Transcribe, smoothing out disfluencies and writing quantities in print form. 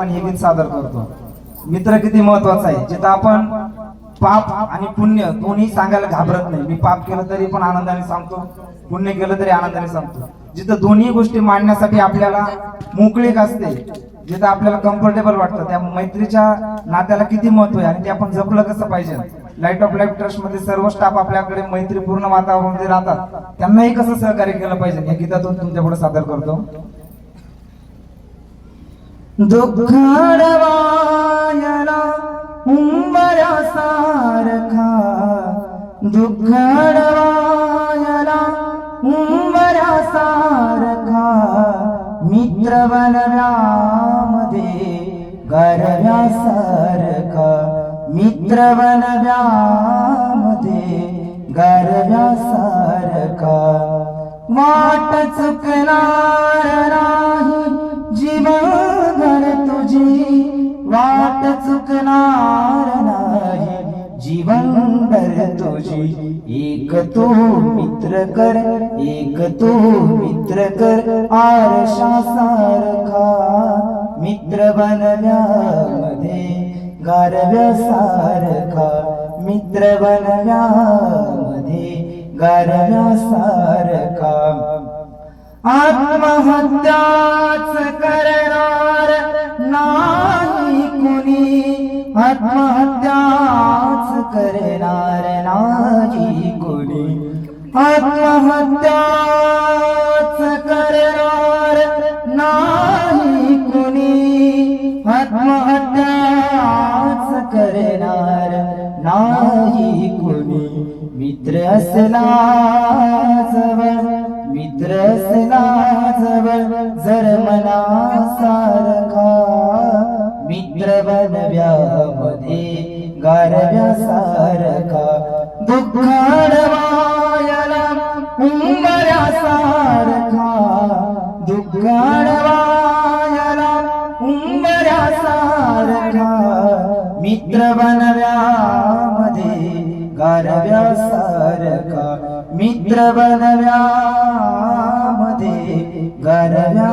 आणि हे गीत सादर करतो. मित्र किती महत्वाचा आहे. जिथं आपण पाप आणि पुण्य दोन्ही सांगायला घाबरत नाही. मी पाप केलं तरी पण आनंदाने सांगतो, पुण्य केलं तरी आनंदाने सांगतो. जिथं दोन्ही गोष्टी मांडण्यासाठी आपल्याला मोकळीक असते, जिथं आपल्याला कम्फर्टेबल वाटतं, त्या मैत्रीच्या नात्याला किती महत्व आहे आणि ते आपण जपलं कसं पाहिजे. लाईट ऑफ लाईफ ट्रस्ट मध्ये सर्व स्टाफ आपल्याकडे मैत्रीपूर्ण वातावरणामध्ये राहतात, त्यांनाही कसं सहकार्य केलं पाहिजे या गीतातून तुमच्यापुढे सादर करतो. दुःखाडवायला उंबऱ्यासारखा, दुःखाडवायला उंबऱ्यासारखा, मित्र बनव्यामध्ये गारव्यासारखा, मित्र बनव्यामध्ये गारव्यासारखा, वाट चुकणार नाही जीवनभर तुझी, वाट चुकणार नाही जीवनभर तुझी, एक तू मित्र कर, एक तू मित्र कर, आरशासारखा, मित्र बनव्यामध्ये गारव्यासारखा, मित्र बनव्यामध्ये गारव्यासारखा, आत्महत्याच करणार नाही कुणी, आत्महत्याच करणार नाही कुणी, आत्महत्याच करणार नाही कुणी, आत्महत्याच करणार नाही कुणी, मित्र असला जवळ, मित्र असला जवळ जर मनासारखा, मित्र बनव्यामध्ये गारव्यासारखा, दुःखाडवायला उंबऱ्यासारखा, दुःखाडवायला उंबऱ्यासारखा, मित्र बनव्यामध्ये गारव्यासारखा, मित्र बनव्यामध्ये गारव्यासारखा.